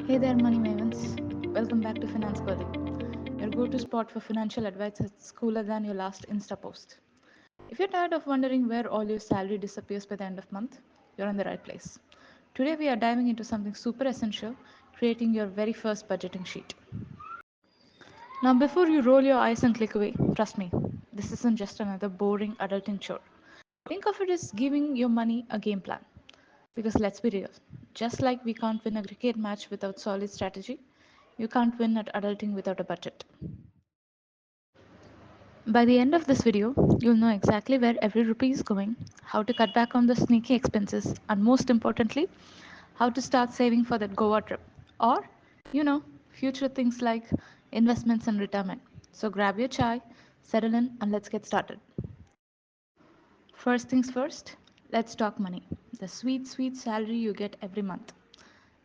Hey there, Money Mavens. Welcome back to Finance Girly, your go to spot for financial advice that's cooler than your last Insta post. If you're tired of wondering where all your salary disappears by the end of month, you're in the right place. Today, we are diving into something super essential, creating your very first budgeting sheet. Now, before you roll your eyes and click away, trust me, this isn't just another boring adulting chore. Think of it as giving your money a game plan. Because let's be real, just like we can't win a cricket match without solid strategy, you can't win at adulting without a budget. By the end of this video, you'll know exactly where every rupee is going, how to cut back on the sneaky expenses, and most importantly, how to start saving for that Goa trip. Or, you know, future things like investments and retirement. So grab your chai, settle in, and let's get started. First things first, let's talk money. The sweet, sweet salary you get every month.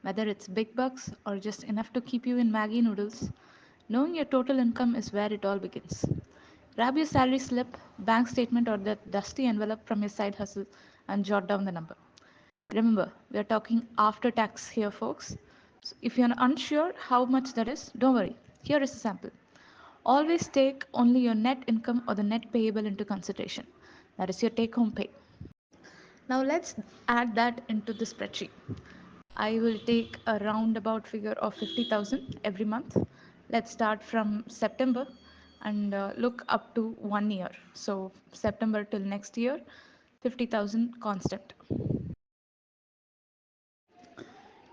Whether it's big bucks or just enough to keep you in Maggie noodles, knowing your total income is where it all begins. Grab your salary slip, bank statement, or that dusty envelope from your side hustle and jot down the number. Remember, we are talking after tax here, folks. So if you're unsure how much that is, don't worry. Here is a sample. Always take only your net income or the net payable into consideration. That is your take home pay. Now let's add that into the spreadsheet. I will take a roundabout figure of 50,000 every month. Let's start from September and look up to 1 year. So September till next year, 50,000 constant.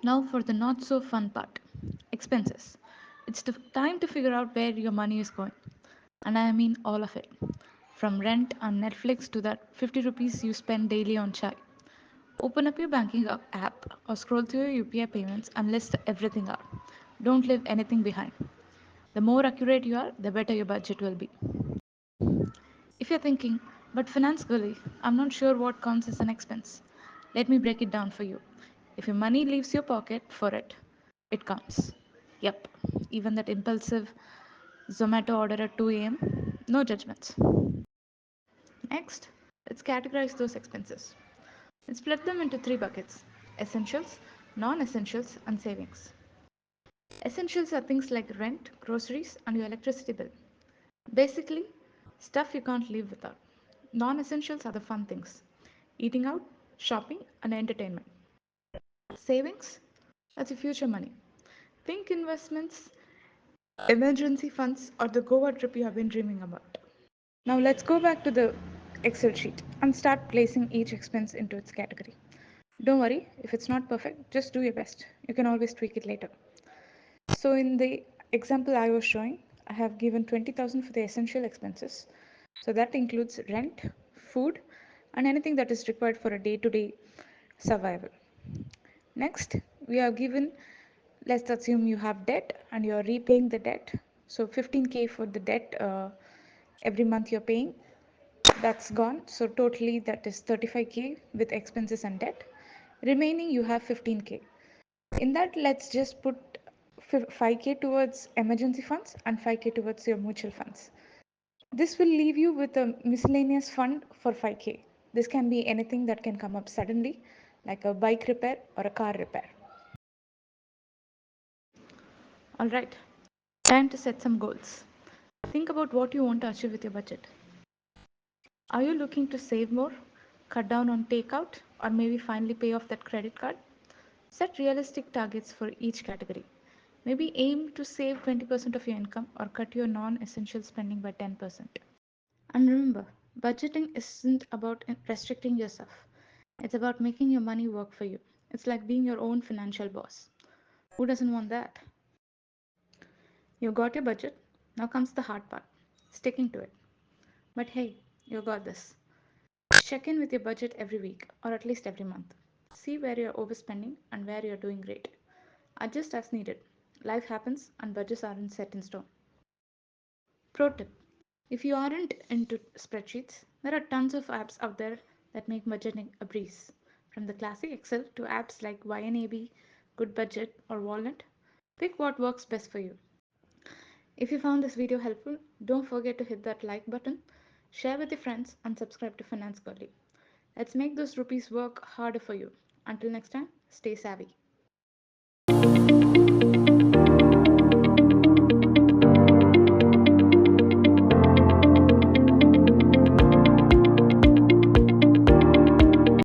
Now for the not so fun part, expenses. It's the time to figure out where your money is going. And I mean all of it. From rent on Netflix to that 50 rupees you spend daily on chai. Open up your banking app or scroll through your UPI payments and list everything out. Don't leave anything behind. The more accurate you are, the better your budget will be. If you're thinking, but finance girly, I'm not sure what counts as an expense. Let me break it down for you. If your money leaves your pocket for it, it counts. Yep, even that impulsive Zomato order at 2 a.m., no judgments. Next, let's categorize those expenses. Let's split them into three buckets: essentials, non essentials, and savings. Essentials are things like rent, groceries, and your electricity bill. Basically, stuff you can't live without. Non essentials are the fun things: eating out, shopping, and entertainment. Savings, that's your future money. Think investments, emergency funds, or the Goa trip you have been dreaming about. Now, let's go back to the Excel sheet and start placing each expense into its category. Don't worry, if it's not perfect, just do your best. You can always tweak it later. So in the example I was showing, I have given 20,000 for the essential expenses. So that includes rent, food, and anything that is required for a day-to-day survival. Next, we have given, let's assume you have debt and you're repaying the debt. So 15K for the debt every month you're paying, that's gone. So totally that is 35K with expenses and debt. Remaining you have 15K. In that, let's just put 5K towards emergency funds and 5K towards your mutual funds. This will leave you with a miscellaneous fund for 5K. This can be anything that can come up suddenly, like a bike repair or a car repair. All right, time to set some goals. Think about what you want to achieve with your budget. Are you looking to save more, cut down on takeout, or maybe finally pay off that credit card? Set realistic targets for each category. Maybe aim to save 20% of your income or cut your non essential spending by 10%. And remember, budgeting isn't about restricting yourself, it's about making your money work for you. It's like being your own financial boss. Who doesn't want that? You got your budget, now comes the hard part: sticking to it. But hey, you got this. Check in with your budget every week or at least every month. See where you're overspending and where you're doing great. Adjust as needed. Life happens and budgets aren't set in stone. Pro tip: if you aren't into spreadsheets, there are tons of apps out there that make budgeting a breeze. From the classic Excel to apps like YNAB, Good Budget, or Walnut, pick what works best for you. If you found this video helpful, don't forget to hit that like button, share with your friends, and subscribe to Finance Girly. Let's make those rupees work harder for you. Until next time, stay savvy.